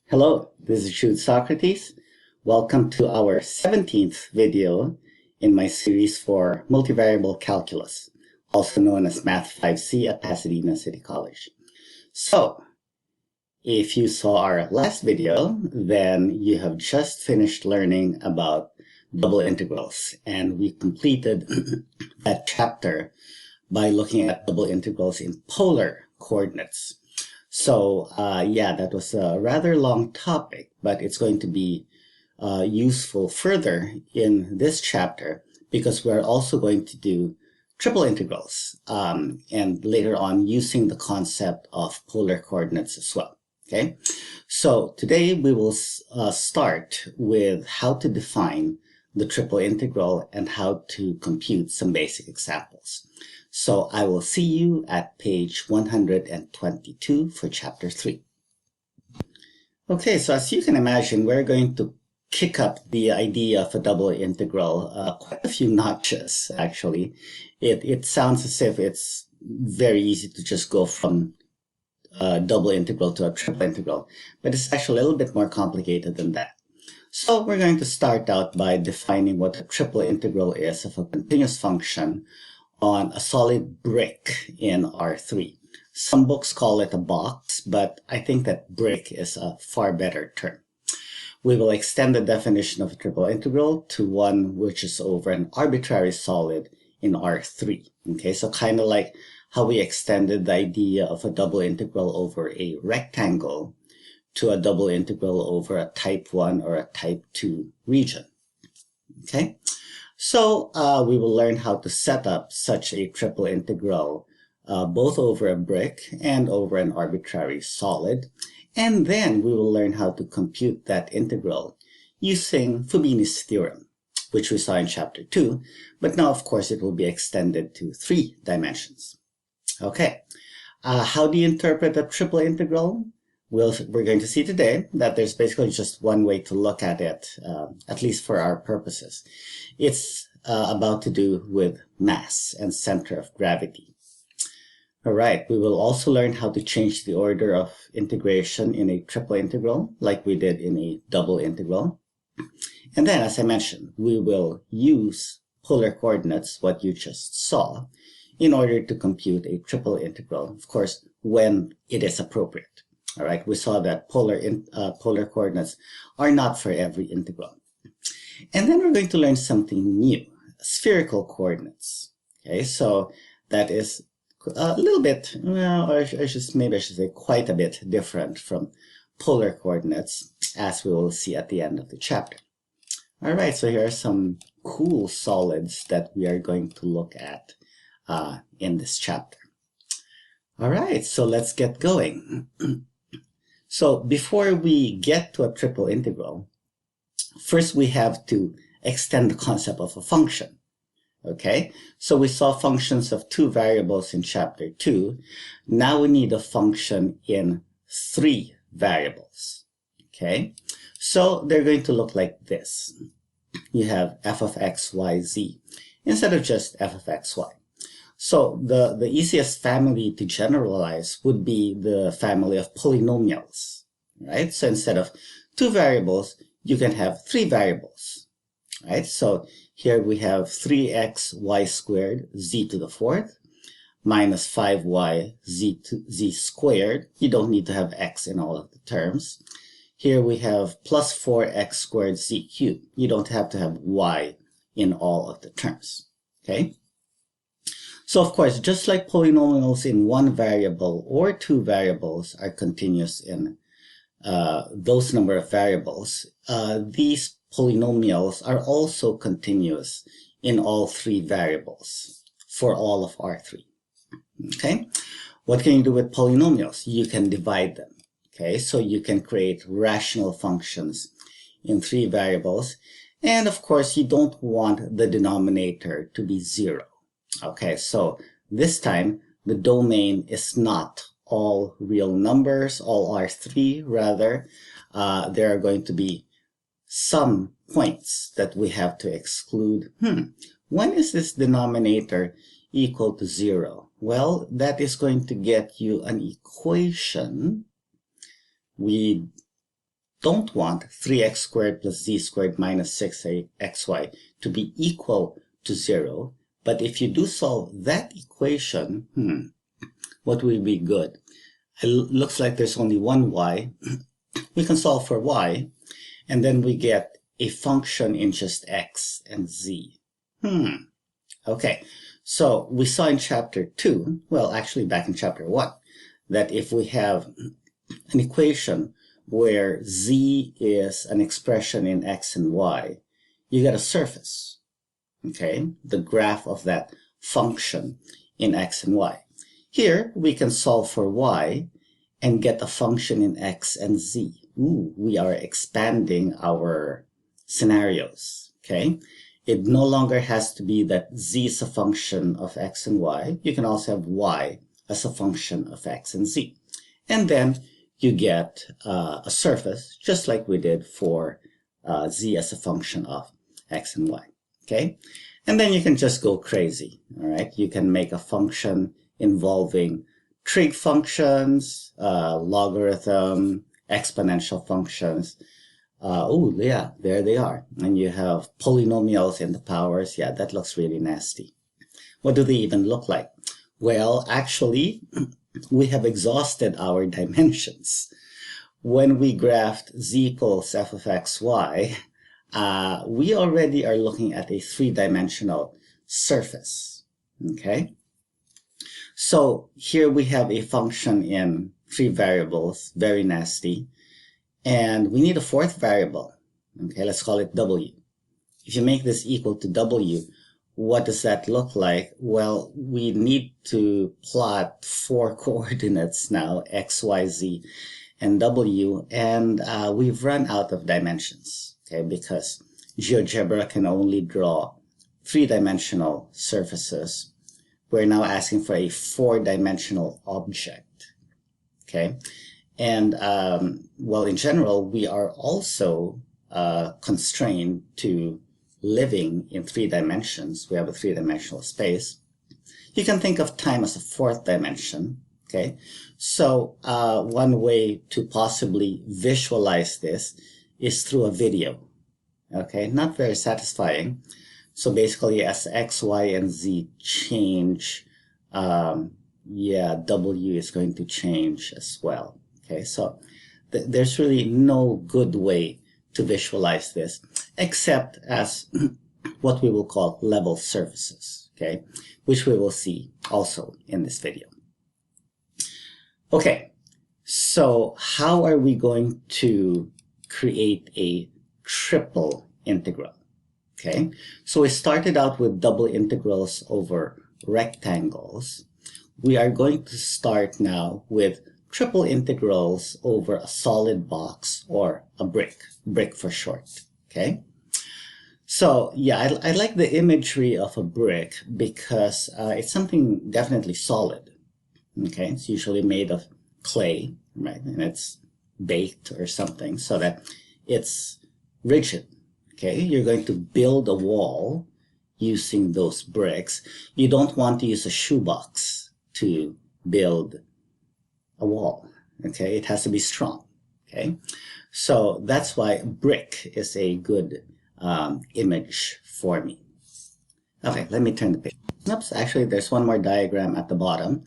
Hello, this is Jude Socrates. Welcome to our 17th video in my series for multivariable calculus, also known as Math 5C at Pasadena City College. So, if you saw our last video, then you have just finished learning about double integrals, and we completed that chapter by looking at double integrals in polar coordinates. So yeah, that was a rather long topic, but it's going to be useful further in this chapter because we're also going to do triple integrals and later on using the concept of polar coordinates as well. Okay, so today we will start with how to define the triple integral and how to compute some basic examples. So I will see you at page 122 for chapter 3. Okay, so as you can imagine, we're going to kick up the idea of a double integral quite a few notches, actually. It sounds as if it's very easy to just go from a double integral to a triple integral, but it's actually a little bit more complicated than that. So we're going to start out by defining what a triple integral is of a continuous function on a solid brick in R3. Some books call it a box, but I think that brick is a far better term. We will extend the definition of a triple integral to one which is over an arbitrary solid in R3. Okay, so kind of like how we extended the idea of a double integral over a rectangle to a double integral over a type 1 or a type 2 region. Okay. So we will learn how to set up such a triple integral both over a brick and over an arbitrary solid. And then we will learn how to compute that integral using Fubini's theorem, which we saw in chapter 2. But now, of course, it will be extended to 3 dimensions. Okay, how do you interpret a triple integral? We're going to see today that there's basically just one way to look at it, at least for our purposes. It's about to do with mass and center of gravity. All right, we will also learn how to change the order of integration in a triple integral, like we did in a double integral. And then, as I mentioned, we will use polar coordinates, what you just saw, in order to compute a triple integral, of course, when it is appropriate. All right, we saw that polar coordinates are not for every integral. And then we're going to learn something new, spherical coordinates. Okay, so that is a little bit, well, or maybe I should say quite a bit different from polar coordinates, as we will see at the end of the chapter. All right, so here are some cool solids that we are going to look at in this chapter. All right, so let's get going. So before we get to a triple integral, first we have to extend the concept of a function. Okay, so we saw functions of 2 variables in chapter 2. Now we need a function in 3 variables. Okay, so they're going to look like this. You have f of x, y, z, instead of just f of x, y. So the easiest family to generalize would be the family of polynomials, right? So instead of 2 variables, you can have 3 variables, right? So here we have 3x y squared z to the 4th minus 5y z squared. You don't need to have x in all of the terms. Here we have plus 4x squared z cubed. You don't have to have y in all of the terms, okay? So of course, just like polynomials in 1 variable or 2 variables are continuous in those number of variables, these polynomials are also continuous in all 3 variables for all of R3. Okay, what can you do with polynomials? You can divide them. Okay, so you can create rational functions in 3 variables. And of course, you don't want the denominator to be 0. Okay, so this time the domain is not all real numbers, all R3 rather. There are going to be some points that we have to exclude. When is this denominator equal to 0? Well, that is going to get you an equation. We don't want 3x squared plus z squared minus 6xy to be equal to 0. But if you do solve that equation, what will be good? It looks like there's only one y. We can solve for y, and then we get a function in just x and z. Okay, so we saw in chapter 2, well, actually back in chapter 1, that if we have an equation where z is an expression in x and y, you get a surface, okay, the graph of that function in x and y. Here, we can solve for y and get a function in x and z. Ooh, we are expanding our scenarios, okay? It no longer has to be that z is a function of x and y. You can also have y as a function of x and z. And then you get a surface, just like we did for z as a function of x and y, okay? And then you can just go crazy, all right? You can make a function involving trig functions, logarithm, exponential functions. Oh, yeah, there they are. And you have polynomials in the powers. Yeah, that looks really nasty. What do they even look like? Well, actually, we have exhausted our dimensions. When we graphed z equals f of x, y, we already are looking at a three-dimensional surface, okay? So here we have a function in 3 variables, very nasty, and we need a fourth variable. Okay, let's call it w. If you make this equal to w, what does that look like? Well, we need to plot 4 coordinates now, x, y, z, and w, and we've run out of dimensions, okay, because GeoGebra can only draw 3-dimensional surfaces. We're now asking for a 4-dimensional object, okay? And, well, in general, we are also constrained to living in 3 dimensions. We have a 3-dimensional space. You can think of time as a 4th dimension, okay? So one way to possibly visualize this is through a video, okay? Not very satisfying. So basically, as x, y, and z change, yeah, w is going to change as well. Okay, so there's really no good way to visualize this, except as what we will call level surfaces, okay, which we will see also in this video. Okay, so how are we going to create a triple integral? Okay, so we started out with double integrals over rectangles. We are going to start now with triple integrals over a solid box or a brick for short, okay? So yeah, I like the imagery of a brick because it's something definitely solid, okay? It's usually made of clay, right? And it's baked or something so that it's rigid. Okay, you're going to build a wall using those bricks. You don't want to use a shoebox to build a wall. Okay, it has to be strong. Okay, so that's why brick is a good image for me. Okay, let me turn the page. Oops, actually there's one more diagram at the bottom.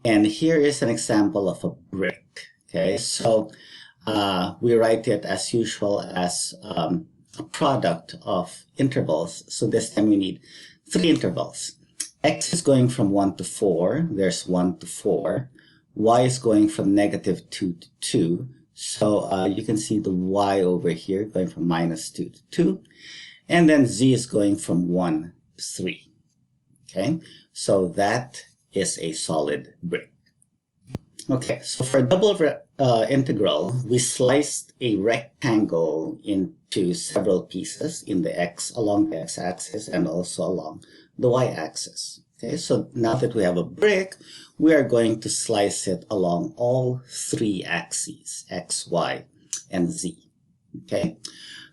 And here is an example of a brick. Okay, so we write it as usual as a product of intervals. So this time we need 3 intervals. X is going from 1 to 4. There's 1 to 4. Y is going from -2 to 2. So you can see the y over here going from -2 to 2. And then z is going from 1 to 3. Okay, so that is a solid brick. Okay, so for a double integral, we sliced a rectangle into several pieces in the along the x-axis and also along the y-axis. Okay, so now that we have a brick, we are going to slice it along all 3 axes, x, y, and z. Okay,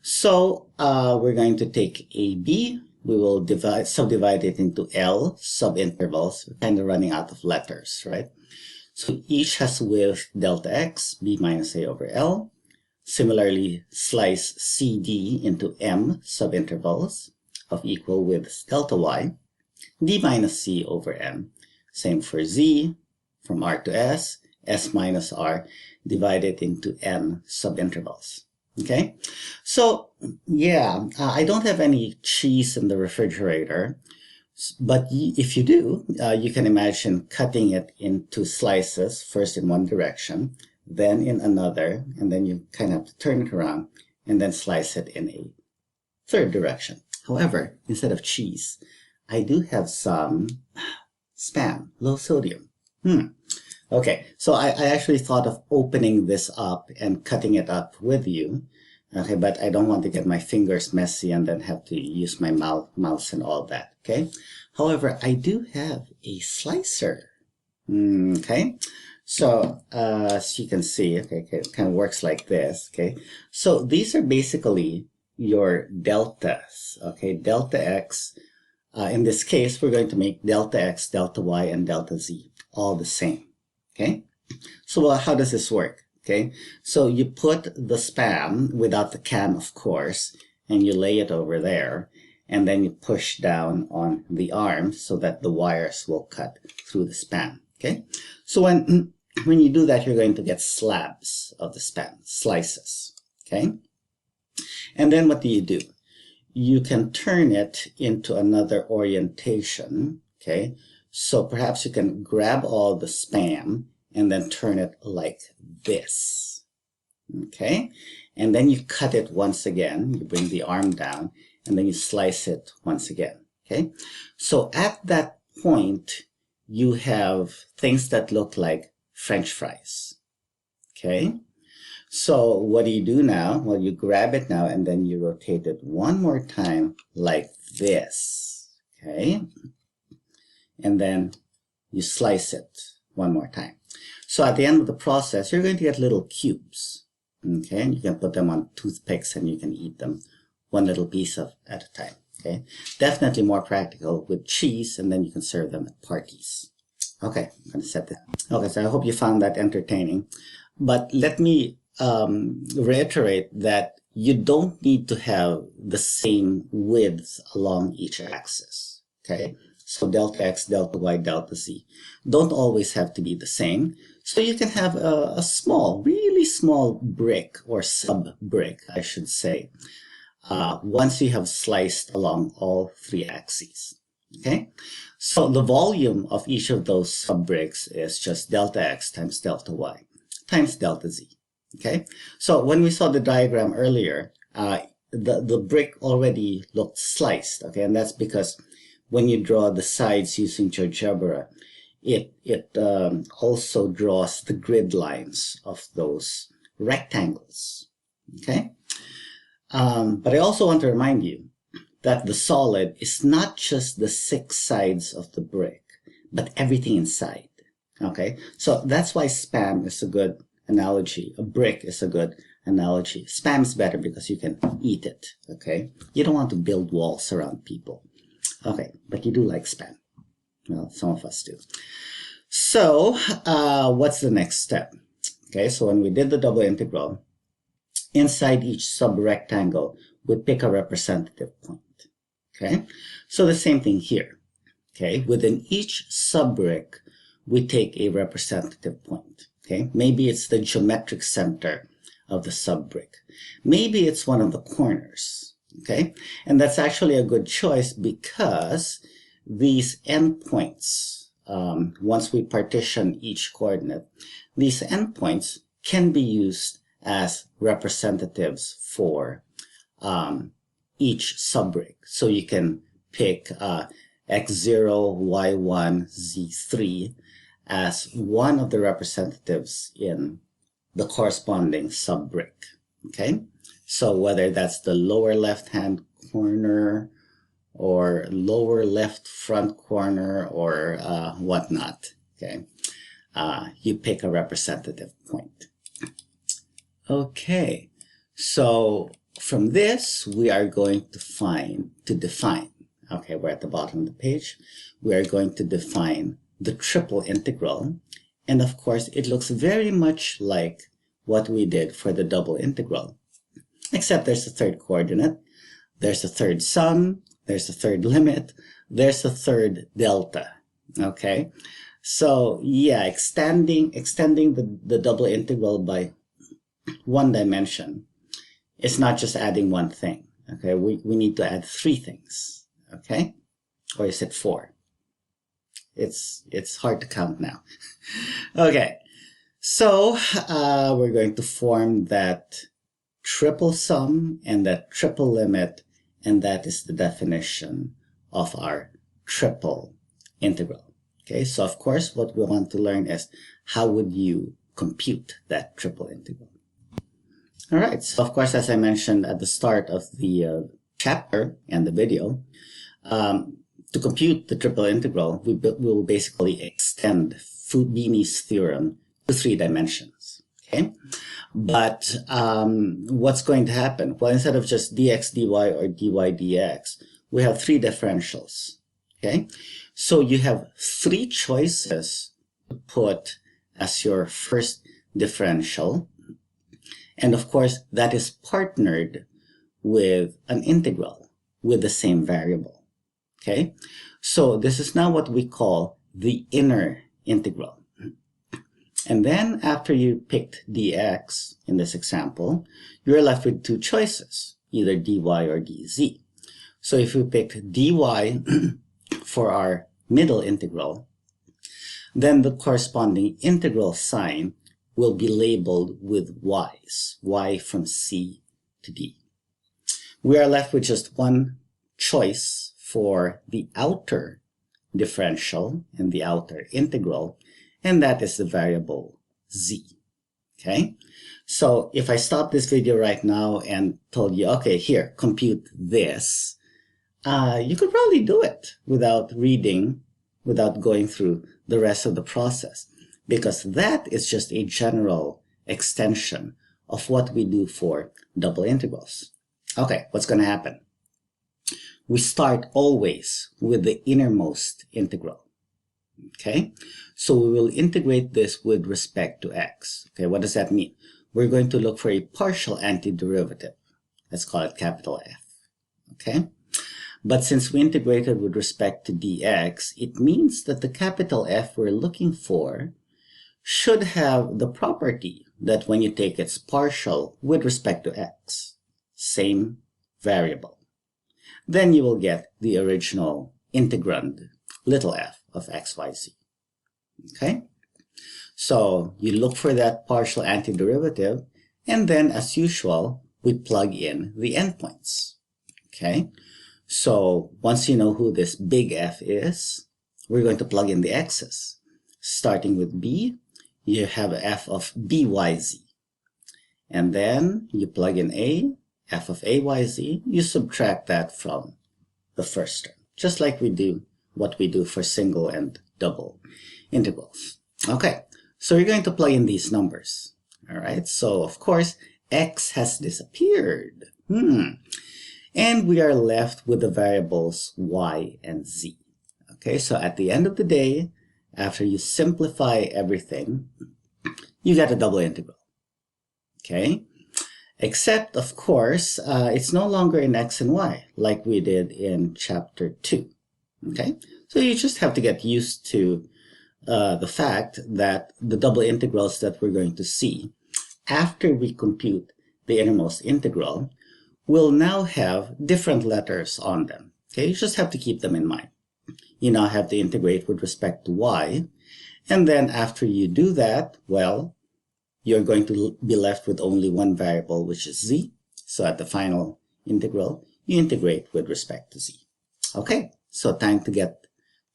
so we're going to take AB. We will subdivide it into L subintervals. We're kind of running out of letters, right? So each has width delta x, b minus a over L. Similarly, slice CD into m subintervals of equal widths delta y, d minus c over m. Same for z, from r to s minus r, divided into n subintervals. Okay, so yeah, I don't have any cheese in the refrigerator, but if you do, you can imagine cutting it into slices, first in one direction, then in another, and then you kind of have to turn it around and then slice it in a third direction. However, instead of cheese, I do have some Spam, low sodium. Okay, so I actually thought of opening this up and cutting it up with you. Okay, but I don't want to get my fingers messy and then have to use my mouse and all that. Okay, however, I do have a slicer. Okay, so as you can see, okay, it kind of works like this. Okay, so these are basically your deltas. Okay, delta x. In this case, we're going to make delta x, delta y, and delta z all the same. Okay, so how does this work? Okay, so you put the Spam without the can, of course, and you lay it over there, and then you push down on the arm so that the wires will cut through the Spam. Okay, so when you do that, you're going to get slabs of the Spam, slices. Okay, and then what do? You can turn it into another orientation. Okay, so perhaps you can grab all the Spam and then turn it like this. Okay, and then you cut it once again. You bring the arm down and then you slice it once again. Okay, so at that point, you have things that look like French fries. Okay, so what do you do now? Well, you grab it now and then you rotate it one more time like this. Okay, and then you slice it one more time. So at the end of the process, you're going to get little cubes. Okay, and you can put them on toothpicks and you can eat them one little piece at a time. Okay, definitely more practical with cheese, and then you can serve them at parties. Okay, I'm going to set that. Okay, so I hope you found that entertaining. But let me reiterate that you don't need to have the same width along each axis. Okay, so delta x, delta y, delta z don't always have to be the same. So you can have a small, really small brick or sub-brick, I should say, once you have sliced along all three axes. Okay, so the volume of each of those sub-bricks is just delta x times delta y times delta z. Okay, so when we saw the diagram earlier, the brick already looked sliced. Okay, and that's because when you draw the sides using GeoGebra, it also draws the grid lines of those rectangles. Okay, but I also want to remind you that the solid is not just the 6 sides of the brick, but everything inside. Okay, so that's why Spam is a good analogy. A brick is a good analogy. Spam's better because you can eat it. Okay, you don't want to build walls around people. Okay, but you do like Spam. Well, some of us do. So what's the next step? Okay, so when we did the double integral, inside each subrectangle, we pick a representative point. Okay, so the same thing here. Okay, within each subbrick, we take a representative point. Okay, maybe it's the geometric center of the subbrick. Maybe it's one of the corners. Okay, and that's actually a good choice because these endpoints, once we partition each coordinate, these endpoints can be used as representatives for each subbrick. So you can pick x0, y1, z3 as one of the representatives in the corresponding subbrick. Okay, so whether that's the lower left-hand corner or lower left front corner or whatnot, okay, you pick a representative point. Okay, so from this, we are going to define, okay, we're at the bottom of the page, we are going to define the triple integral. And of course, it looks very much like what we did for the double integral, except there's a third coordinate, there's a third sum, there's a third limit, there's a third delta, okay? So yeah, extending the double integral by one dimension is not just adding one thing, okay? We need to add three things, okay? Or is it four? It's hard to count now. Okay, so we're going to form that triple sum and that triple limit, and that is the definition of our triple integral. Okay, so of course what we want to learn is how would you compute that triple integral. All right, so of course, as I mentioned at the start of the chapter and the video, to compute the triple integral, we will basically extend Fubini's theorem to three dimensions, okay? But what's going to happen? Well, instead of just dx dy or dy dx, we have three differentials, okay? So you have three choices to put as your first differential. And of course, that is partnered with an integral with the same variable. Okay, so this is now what we call the inner integral. And then after you picked dx in this example, you're left with two choices, either dy or dz. So if we picked dy for our middle integral, then the corresponding integral sign will be labeled with y's, y from c to d. We are left with just one choice for the outer differential and the outer integral, and that is the variable z, okay? So if I stop this video right now and told you, okay, here, compute this, you could probably do it without reading, without going through the rest of the process, because that is just a general extension of what we do for double integrals. Okay, what's going to happen? We start always with the innermost integral, okay? So we will integrate this with respect to x, okay? What does that mean? We're going to look for a partial antiderivative. Let's call it capital F, okay? But since we integrated with respect to dx, it means that the capital F we're looking for should have the property that when you take its partial with respect to x, same variable, then you will get the original integrand, little f, of x, y, z. Okay? So you look for that partial antiderivative, and then as usual, we plug in the endpoints. Okay? So once you know who this big F is, we're going to plug in the x's. Starting with b, you have f of byz. And then you plug in a, f of ayz, you subtract that from the first term, just like we do what we do for single and double integrals. Okay, so you're going to plug in these numbers. All right, so of course, x has disappeared. And we are left with the variables y and z. Okay, so at the end of the day, after you simplify everything, you get a double integral. Okay, except of course, it's no longer in x and y like we did in chapter 2. Okay, so you just have to get used to the fact that the double integrals that we're going to see after we compute the innermost integral will now have different letters on them. Okay, you just have to keep them in mind. You now have to integrate with respect to y, and then after you do that, well, you're going to be left with only one variable, which is z. So at the final integral, you integrate with respect to z. Okay, so time to get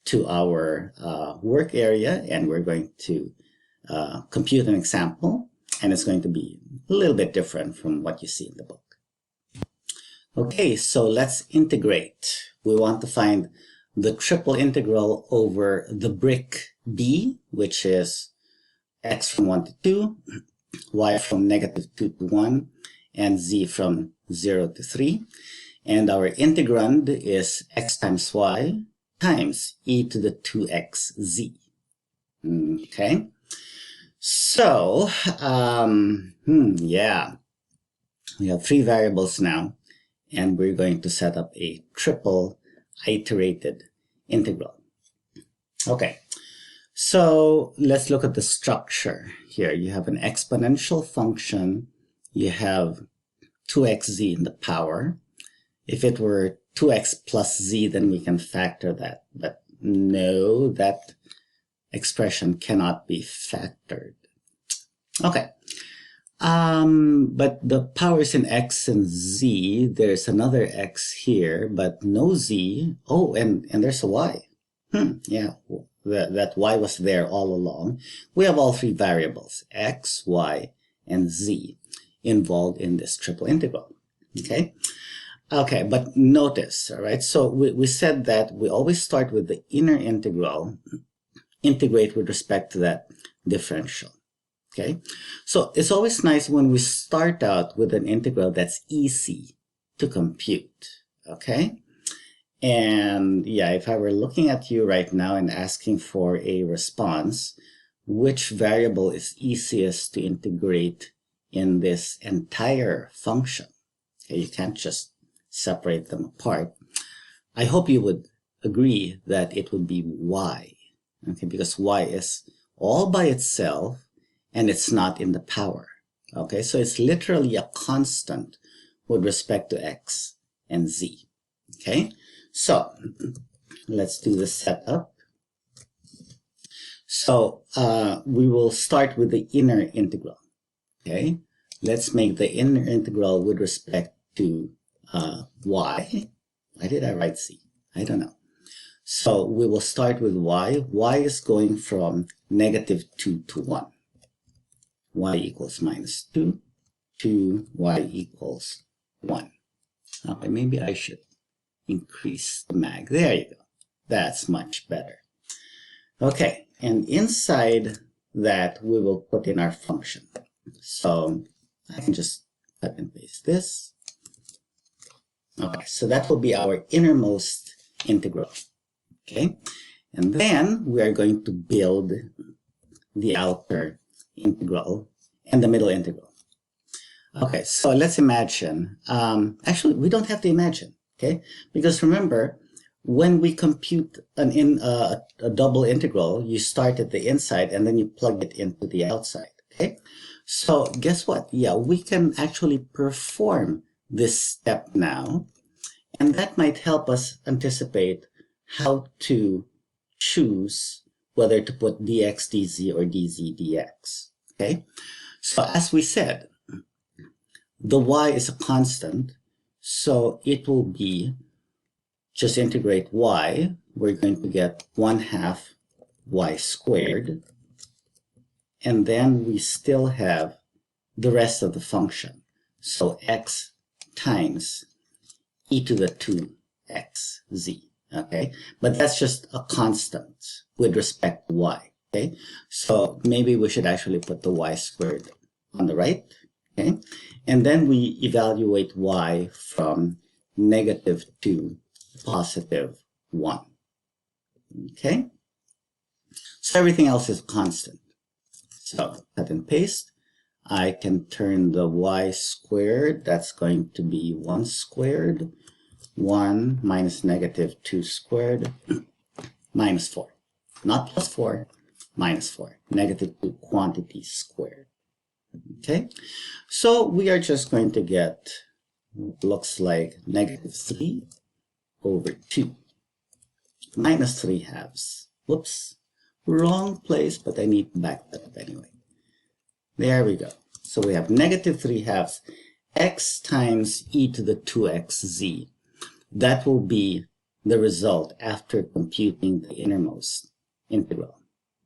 to our work area, and we're going to compute an example, and it's going to be a little bit different from what you see in the book. Okay, so let's integrate. We want to find the triple integral over the brick b, which is x from 1 to 2, y from -2 to 1, and z from 0 to 3. And our integrand is x times y times e to the 2xz. Okay, So, yeah, we have three variables now, and we're going to set up a triple iterated integral. Okay, so let's look at the structure here. You have an exponential function. You have 2xz in the power. If it were 2x plus z, then we can factor that. But no, that expression cannot be factored. Okay. But the powers in x and z, there's another x here, but no z. Oh, and there's a y. Yeah, that y was there all along. We have all three variables, x, y, and z, involved in this triple integral. Okay? Okay, but notice, all right, so we said that we always start with the inner integral, integrate with respect to that differential. Okay, so it's always nice when we start out with an integral that's easy to compute. Okay, and yeah, if I were looking at you right now and asking for a response, which variable is easiest to integrate in this entire function? Okay, you can't just separate them apart. I hope you would agree that it would be y, okay, because y is all by itself and it's not in the power. Okay, so it's literally a constant with respect to x and z. Okay, so let's do the setup. So we will start with the inner integral. Okay, let's make the inner integral with respect to y. Why did I write z? I don't know. So we will start with y. Y is going from -2 to 1. Y equals -2 to y equals 1. Okay, maybe I should increase the mag. There you go. That's much better. Okay, and inside that we will put in our function. So I can just cut and paste this. Okay, so that will be our innermost integral. Okay, and then we are going to build the outer integral and the middle integral. Okay, so let's imagine. Actually, we don't have to imagine, okay? Because remember, when we compute a double integral, you start at the inside and then you plug it into the outside, okay? So guess what? Yeah, we can actually perform this step now, and that might help us anticipate how to choose whether to put dx dz or dz dx. Okay, so as we said, the y is a constant, so it will be, just integrate y, we're going to get 1/2 y squared, and then we still have the rest of the function. So x times e to the 2xz. Okay, but that's just a constant with respect to y. Okay, so maybe we should actually put the y squared on the right. Okay, and then we evaluate y from -2 to +1. Okay, so everything else is constant. So cut and paste. I can turn the y squared, that's going to be 1 squared, 1 minus -2 squared, minus 4. Not +4, -4. -2 quantity squared. Okay, so we are just going to get, looks like -3 over 2, -3/2. Whoops, wrong place, but I need to back that up anyway. There we go. So we have -3/2 x times e to the 2xz. That will be the result after computing the innermost integral.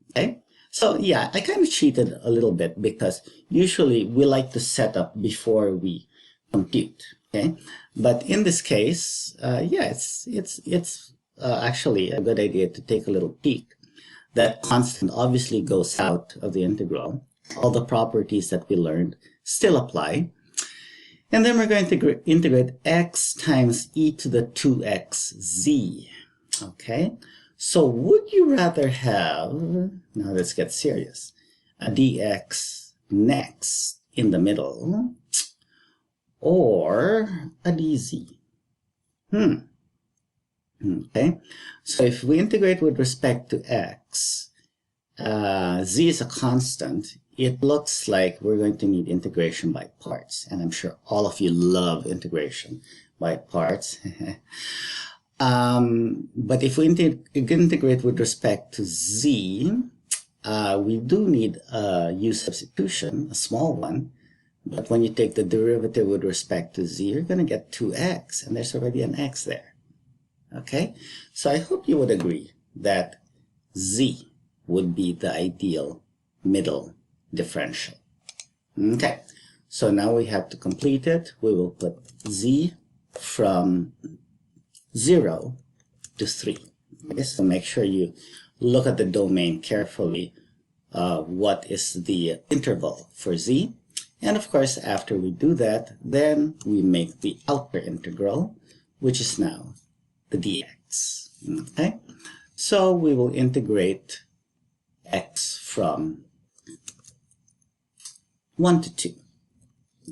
Okay? So yeah, I kind of cheated a little bit because usually we like to set up before we compute. Okay? But in this case, yeah, it's actually a good idea to take a little peek. That constant obviously goes out of the integral. All the properties that we learned still apply. And then we're going to integrate x times e to the 2xz. Okay, so would you rather have, now let's get serious, a dx next in the middle, or a dz. Okay, so if we integrate with respect to x, z is a constant, it looks like we're going to need integration by parts. And I'm sure all of you love integration by parts. But if we integrate with respect to z, we do need a u substitution, a small one. But when you take the derivative with respect to z, you're going to get 2x, and there's already an x there. Okay? So I hope you would agree that z would be the ideal middle differential. Okay, so now we have to complete it. We will put z from 0 to 3. Okay, so make sure you look at the domain carefully. What is the interval for z? And of course, after we do that, then we make the outer integral, which is now the dx. Okay, so we will integrate x from 1 to 2.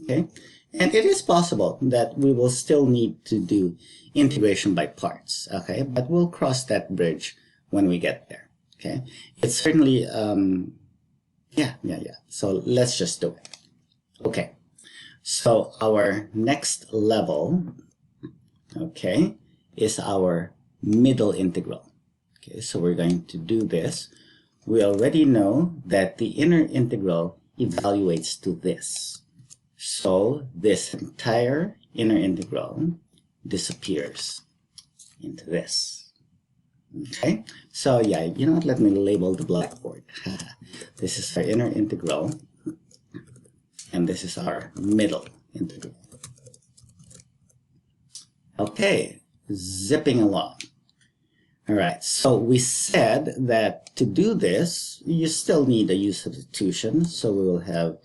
Okay, and it is possible that we will still need to do integration by parts. Okay, but we'll cross that bridge when we get there. Okay, it's certainly yeah. So let's just do it. Okay, so our next level, okay, is our middle integral. Okay, so we're going to do this. We already know that the inner integral evaluates to this. So this entire inner integral disappears into this. Okay, so yeah, you know what, let me label the blackboard. This is our inner integral, and this is our middle integral. Okay, zipping along. All right, so we said that to do this, you still need a u substitution. So we will have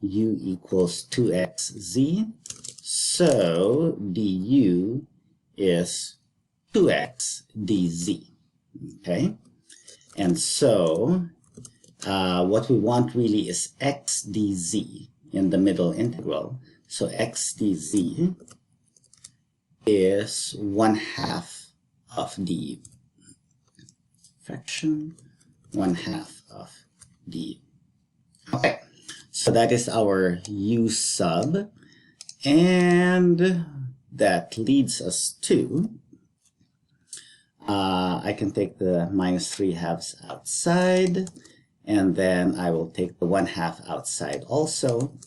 u equals 2xz. So du is 2x dz. Okay, and so what we want really is x dz in the middle integral. So x dz is 1/2 of du. Fraction 1/2 of du. Okay, so that is our u sub, and that leads us to, I can take the -3/2 outside, and then I will take the 1/2 outside also.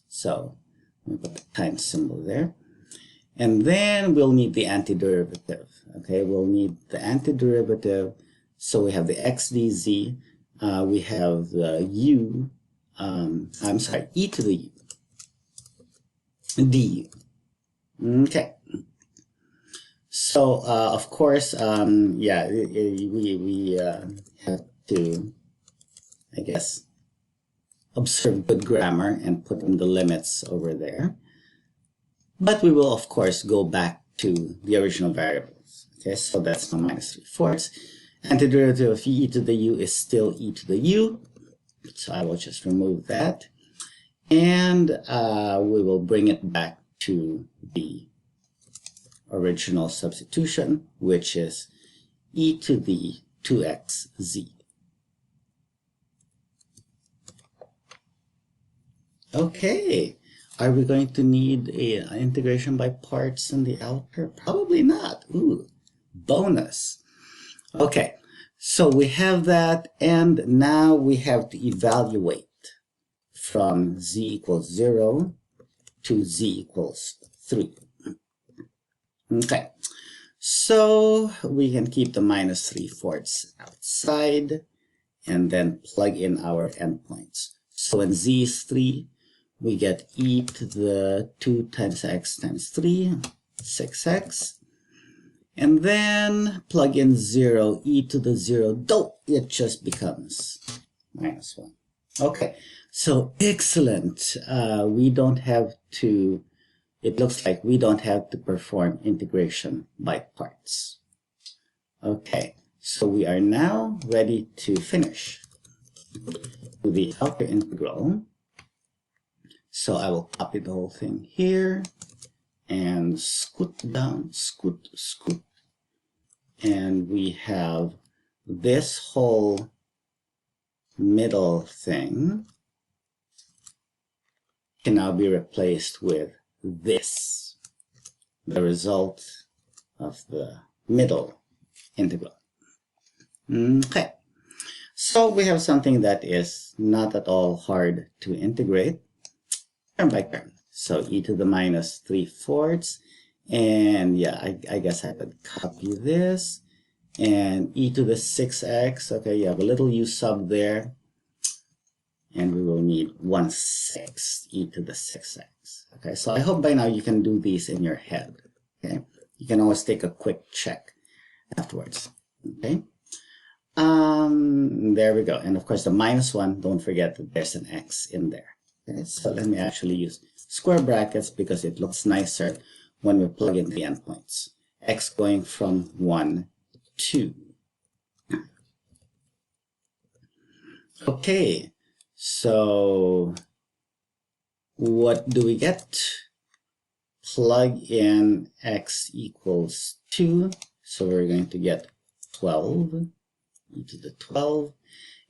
So we put the times symbol there. And then we'll need the antiderivative. Okay, we'll need the antiderivative. So we have the x dz, we have the u, I'm sorry, e to the u, du. Okay. So, of course, yeah, we have to, I guess, observe good grammar and put in the limits over there. But we will, of course, go back to the original variables. Okay, so that's now -3/4. Antiderivative of e to the u is still e to the u. So I will just remove that. And we will bring it back to the original substitution, which is e to the 2xz. Okay. Are we going to need an integration by parts in the outer? Probably not. Ooh, bonus. Okay, so we have that, and now we have to evaluate from z equals 0 to z equals 3. Okay, so we can keep the -3/4 outside and then plug in our endpoints. So when z is 3, we get e to the 2 times x times 3, 6x. And then plug in 0, e to the 0, though it just becomes -1. Okay, so excellent. We don't have to, it looks like we don't have to perform integration by parts. Okay, so we are now ready to finish. to the outer integral. So I will copy the whole thing here and scoot down, scoot. And we have this whole middle thing can now be replaced with this, the result of the middle integral. Okay, so we have something that is not at all hard to integrate term by term. So e to the minus 3/4, and yeah, I guess I could copy this, and e to the 6x, okay, you have a little u sub there, and we will need 1/6 e to the 6x. Okay, so I hope by now you can do these in your head. Okay, you can always take a quick check afterwards. Okay, there we go. And of course the -1, don't forget that there's an x in there. Okay, so let me actually use square brackets because it looks nicer when we plug in the endpoints. X going from 1 to 2. Okay, so what do we get? Plug in x equals 2, so we're going to get 12 e to the 12,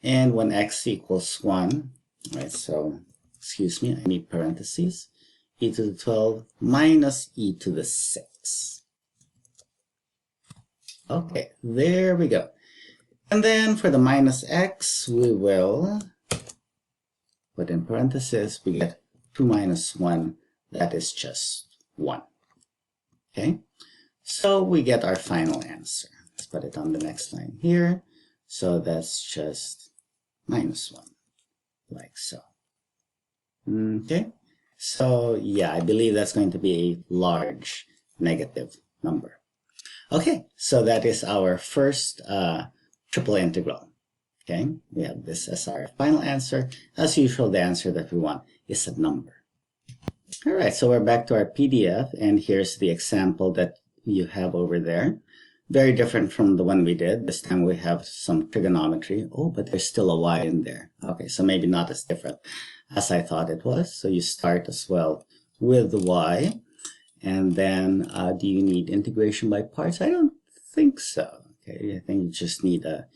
and when x equals 1, right, so excuse me, I need parentheses, e to the 12 minus e to the 6. Okay, there we go. And then for the minus x, we will put in parentheses, we get 2 minus 1, that is just 1. Okay, so we get our final answer. Let's put it on the next line here. So that's just -1, like so. Okay, so yeah, I believe that's going to be a large negative number. Okay, so that is our first triple integral. Okay, we have this as our final answer. As usual, the answer that we want is a number. All right, so we're back to our PDF, and here's the example that you have over there. Very different from the one we did. This time we have some trigonometry. Oh, but there's still a y in there. Okay, so maybe not as different as I thought it was. So you start as well with the y. And then do you need integration by parts? I don't think so. Okay, I think you just need a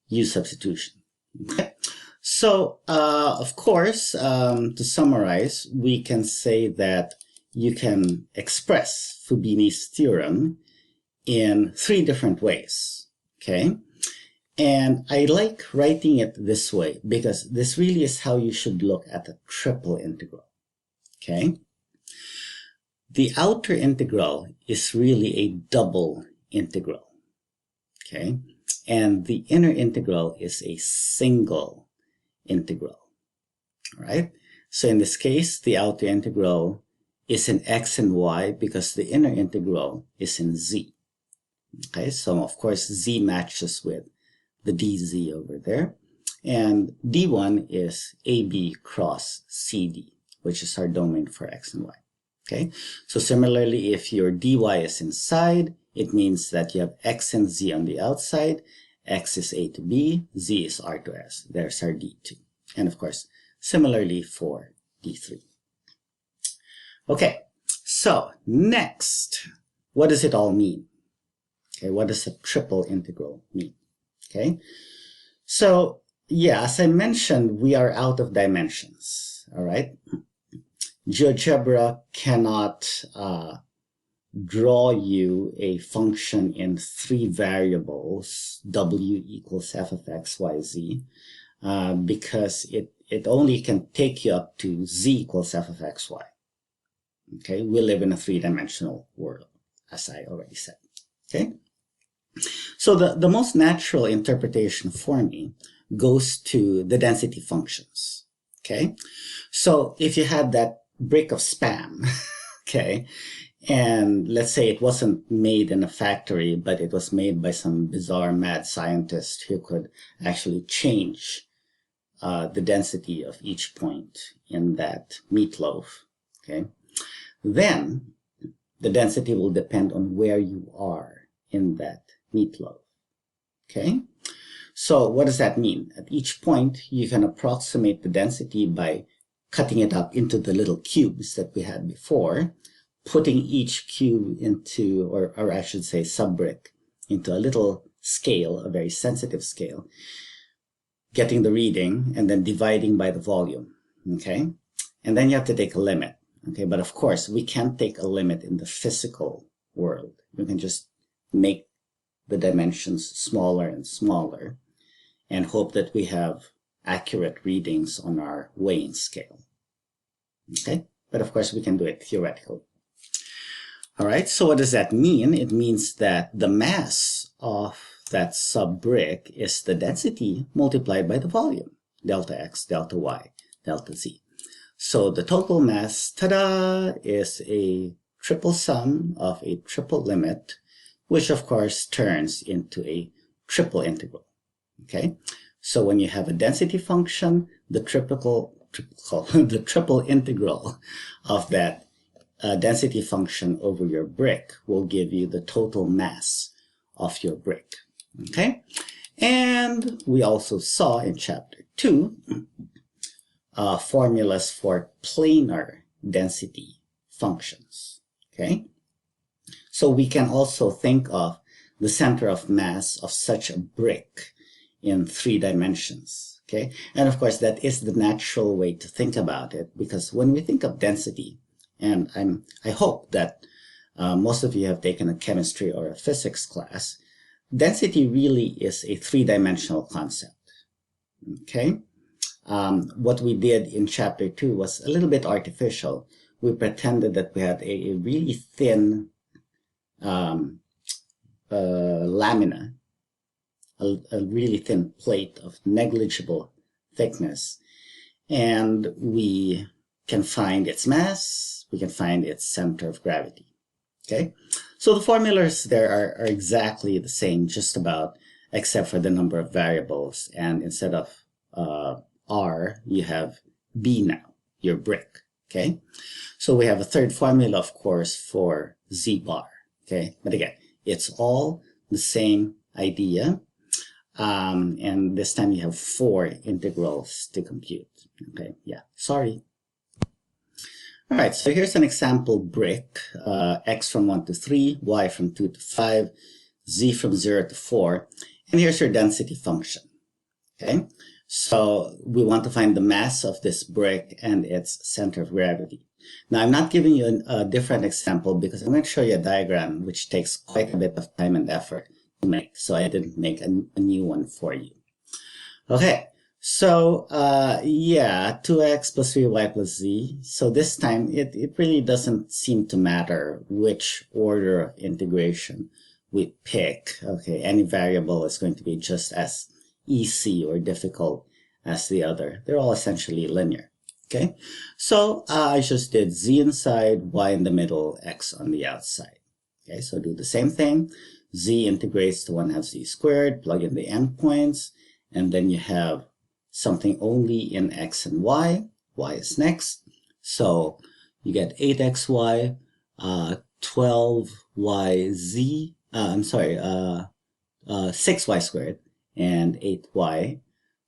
u substitution. Okay. So, of course, to summarize, we can say that you can express Fubini's theorem in 3 different ways, okay? And I like writing it this way because this really is how you should look at a triple integral, okay? The outer integral is really a double integral, okay? And the inner integral is a single integral, all right? So in this case, the outer integral is in x and y because the inner integral is in z. Okay, so of course z matches with the dz over there, and d1 is ab cross cd, which is our domain for x and y. Okay, so similarly, if your dy is inside, it means that you have x and z on the outside. X is a to b, z is r to s. There's our d2. And of course, similarly for d3. Okay, so next, what does it all mean? Okay, what does a triple integral mean? Okay, so yeah, as I mentioned, we are out of dimensions, all right? GeoGebra cannot draw you a function in 3 variables, w equals f of x, y, z, because it only can take you up to z equals f of x, y. Okay, we live in a 3-dimensional world, as I already said. Okay, so the most natural interpretation for me goes to the density functions. Okay, so if you had that brick of Spam, okay, and let's say it wasn't made in a factory, but it was made by some bizarre mad scientist who could actually change the density of each point in that meatloaf, okay, then the density will depend on where you are in that meatloaf, okay? So what does that mean? At each point, you can approximate the density by cutting it up into the little cubes that we had before, putting each cube into, or I should say sub-brick, into a little scale, a very sensitive scale, getting the reading, and then dividing by the volume, okay? And then you have to take a limit, okay? But of course, we can't take a limit in the physical world. We can just make the dimensions smaller and smaller and hope that we have accurate readings on our weighing scale, okay? But of course, we can do it theoretically. All right, so what does that mean? It means that the mass of that sub-brick is the density multiplied by the volume, delta x, delta y, delta z. So the total mass, ta-da, is a triple sum of a triple limit, which of course turns into a triple integral, okay? So when you have a density function, the triple integral of that density function over your brick will give you the total mass of your brick, okay? And we also saw in chapter 2 formulas for planar density functions, okay? So we can also think of the center of mass of such a brick in 3 dimensions, okay? And of course, that is the natural way to think about it, because when we think of density, and I hope that most of you have taken a chemistry or a physics class, density really is a 3-dimensional concept, okay? What we did in chapter 2 was a little bit artificial. We pretended that we had a really thin lamina, a really thin plate of negligible thickness, and we can find its mass, we can find its center of gravity, okay? So the formulas there are exactly the same, just about, except for the number of variables, and instead of R, you have B now, your brick, okay? So we have a third formula, of course, for Z bar, okay? But again, it's all the same idea, and this time you have 4 integrals to compute, okay? Yeah, sorry. All right, so here's an example brick, x from 1 to 3, y from 2 to 5, z from 0 to 4, and here's your density function, okay? So we want to find the mass of this brick and its center of gravity. Now, I'm not giving you a different example because I'm going to show you a diagram which takes quite a bit of time and effort to make, so I didn't make a new one for you. Okay. So, yeah, 2x plus 3y plus z. So this time, it really doesn't seem to matter which order of integration we pick. Okay, any variable is going to be just as easy or difficult as the other. They're all essentially linear. Okay, so I just did z inside, y in the middle, x on the outside. Okay, so do the same thing. Z integrates to 1/2 z squared, plug in the endpoints, and then you have something only in x and y. Y is next. So you get 8xy, 12yz, 6y squared, and 8y.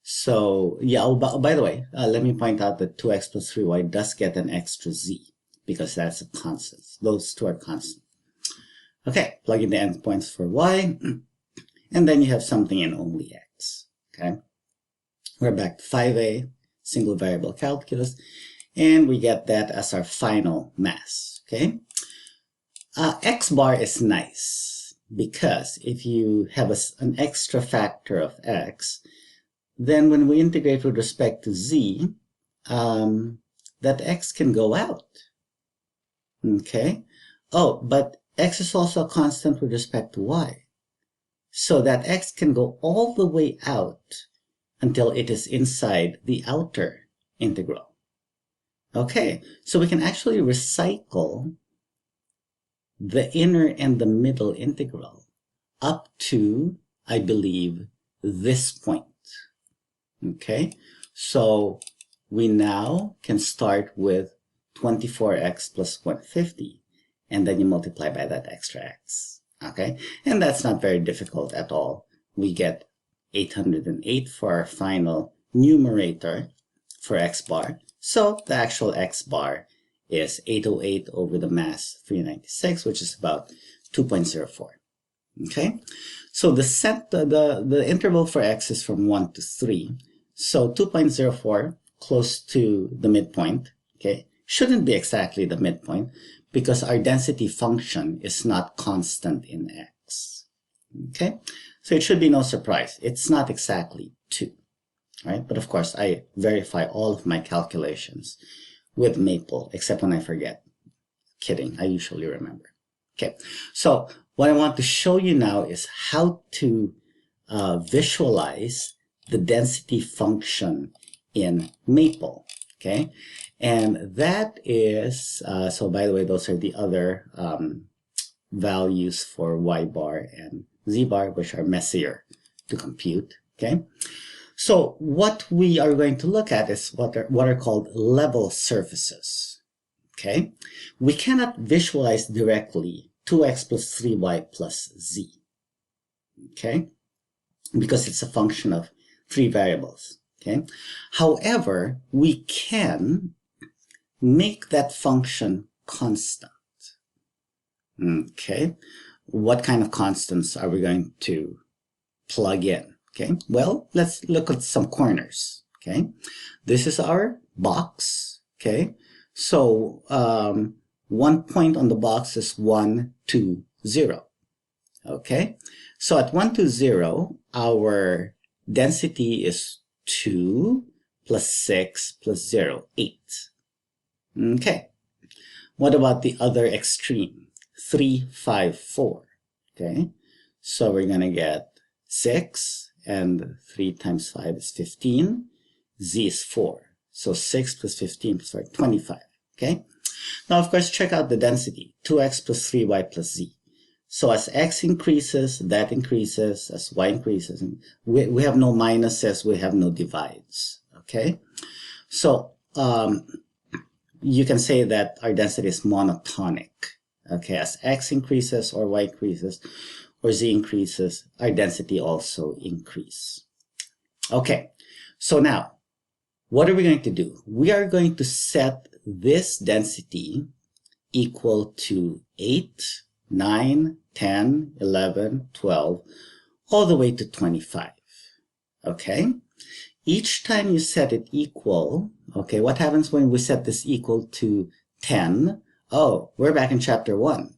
So yeah, oh, by the way, let me point out that 2x plus 3y does get an extra z because that's a constant. Those two are constant. Okay, plug in the endpoints for y, and then you have something in only x. Okay. We're back to 5a, single variable calculus, and we get that as our final mass, okay? X bar is nice because if you have an extra factor of x, then when we integrate with respect to z, that x can go out, okay? Oh, but x is also a constant with respect to y, so that x can go all the way out until it is inside the outer integral. Okay, so we can actually recycle the inner and the middle integral up to, I believe, this point. Okay, so we now can start with 24x plus 150, and then you multiply by that extra x. Okay, and that's not very difficult at all. We get 808 for our final numerator for x bar. So the actual x bar is 808 over the mass 396, which is about 2.04. Okay, so the interval for x is from 1 to 3. So 2.04, close to the midpoint, okay, shouldn't be exactly the midpoint because our density function is not constant in x. Okay, so it should be no surprise. It's not exactly 2, right? But of course, I verify all of my calculations with Maple, except when I forget. Kidding, I usually remember. Okay, so what I want to show you now is how to visualize the density function in Maple, okay? And that is, so by the way, those are the other values for y bar and z bar, which are messier to compute, okay? So what we are going to look at is what are called level surfaces, okay? We cannot visualize directly 2x plus 3y plus z, okay? Because it's a function of 3 variables, okay? However, we can make that function constant, okay? What kind of constants are we going to plug in, okay? Well, let's look at some corners, okay? This is our box, okay? So, 1 point on the box is 1, 2, 0. Okay, so at 1, 2, 0, our density is 2 plus 6 plus 0, 8. Okay, what about the other extreme? 3, 5, 4. Okay, so we're going to get 6, and 3 times 5 is 15. Z is 4. So 6 plus 15 plus 4, 25. Okay, now of course check out the density, 2x plus 3y plus z. So as x increases, that increases. As y increases, we have no minuses, we have no divides, okay? So you can say that our density is monotonic, okay? As x increases or y increases or z increases, our density also increases. Okay, so now, what are we going to do? We are going to set this density equal to 8, 9, 10, 11, 12, all the way to 25, okay? Each time you set it equal, okay, what happens when we set this equal to 10? Oh, we're back in chapter 1.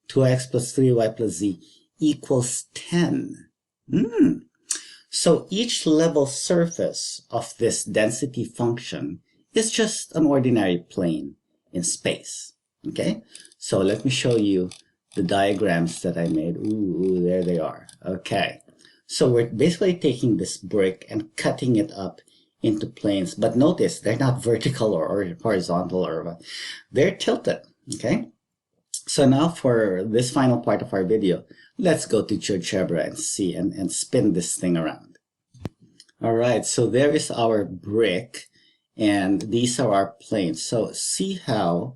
2x plus 3y plus z equals 10. So each level surface of this density function is just an ordinary plane in space, okay? So let me show you the diagrams that I made. Ooh, there they are. Okay, so we're basically taking this brick and cutting it up into planes, but notice they're not vertical or horizontal, or they're tilted, okay? So now for this final part of our video, let's go to GeoGebra and see and spin this thing around. All right, so there is our brick, and these are our planes. So see how,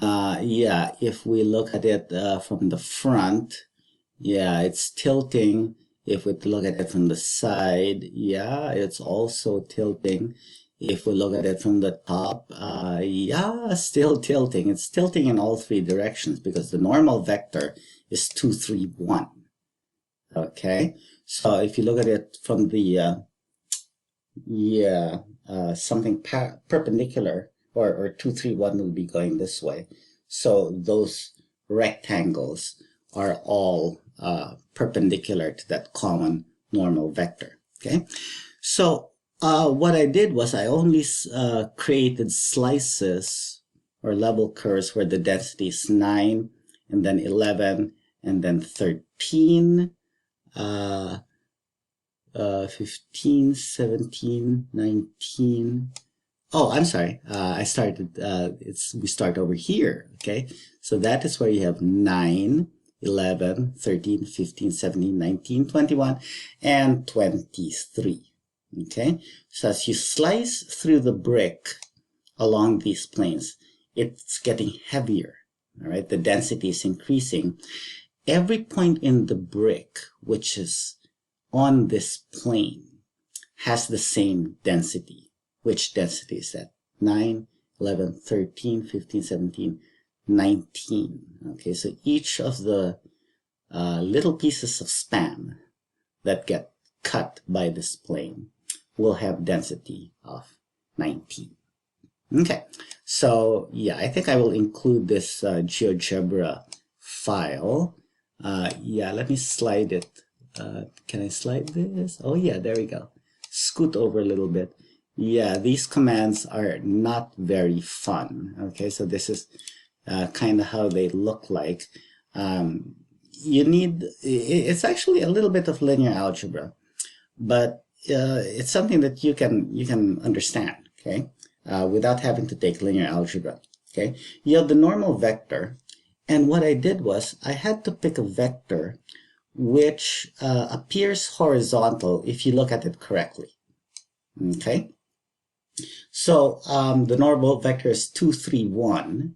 yeah, if we look at it from the front, yeah, it's tilting. If we look at it from the side, yeah, it's also tilting. If we look at it from the top, yeah, still tilting. It's tilting in all 3 directions because the normal vector is 2, 3, 1. Okay, so if you look at it from the, something perpendicular, or 2, 3, 1 will be going this way. So those rectangles are all perpendicular to that common normal vector. Okay, so what I did was I only created slices or level curves where the density is 9, and then 11, and then 13, 15, 17, 19. Oh, I'm sorry. I started, we start over here. Okay. So that is where you have 9, 11, 13, 15, 17, 19, 21, and 23. Okay. So as you slice through the brick along these planes, it's getting heavier. All right. The density is increasing. Every point in the brick, which is on this plane has the same density. Which density is that? 9, 11, 13, 15, 17, 19. Okay, so each of the little pieces of span that get cut by this plane will have density of 19. Okay, so yeah, I think I will include this GeoGebra file. Yeah, let me slide it. Can I slide this? Oh yeah, there we go. Scoot over a little bit. Yeah, these commands are not very fun. Okay, so this is kind of how they look like. You need, it's actually a little bit of linear algebra, but it's something that you can understand, okay, without having to take linear algebra. Okay, you have the normal vector, and what I did was I had to pick a vector which appears horizontal if you look at it correctly. Okay, so the normal vector is 2, 3, 1.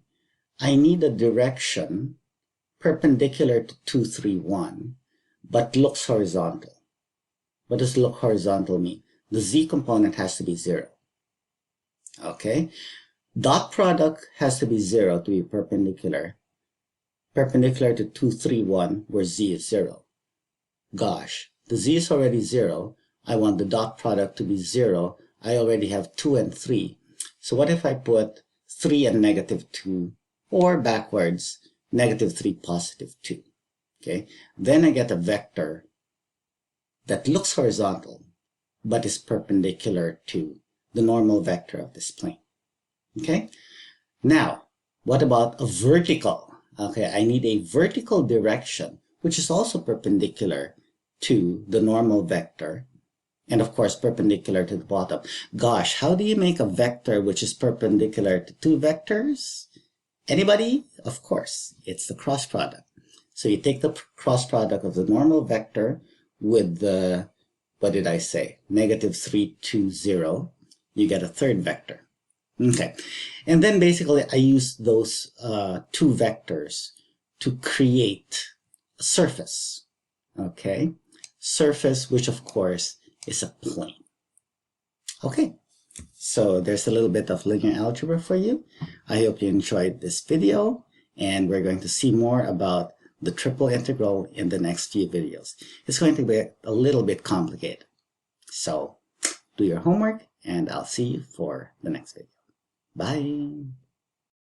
I need a direction perpendicular to 2, 3, 1, but looks horizontal. What does look horizontal mean? The z component has to be 0. Okay, dot product has to be 0 to be perpendicular to 2, 3, 1, where z is 0. Gosh, the z is already 0. I want the dot product to be 0. I already have 2 and 3. So what if I put 3 and negative 2, or backwards, negative 3, positive 2? Okay, then I get a vector that looks horizontal, but is perpendicular to the normal vector of this plane. Okay, now, what about a vertical? Okay, I need a vertical direction, which is also perpendicular to the normal vector, and of course perpendicular to the bottom. Gosh, how do you make a vector which is perpendicular to two vectors? Anybody? Of course, it's the cross product. So you take the cross product of the normal vector with the, what did I say, negative 3, 2, 0. You get a third vector. Okay, and then basically I use those two vectors to create a surface. Okay, surface, which of course is a plane. Okay, so there's a little bit of linear algebra for you. I hope you enjoyed this video, and we're going to see more about the triple integral in the next few videos. It's going to be a little bit complicated. So do your homework, and I'll see you for the next video. Bye.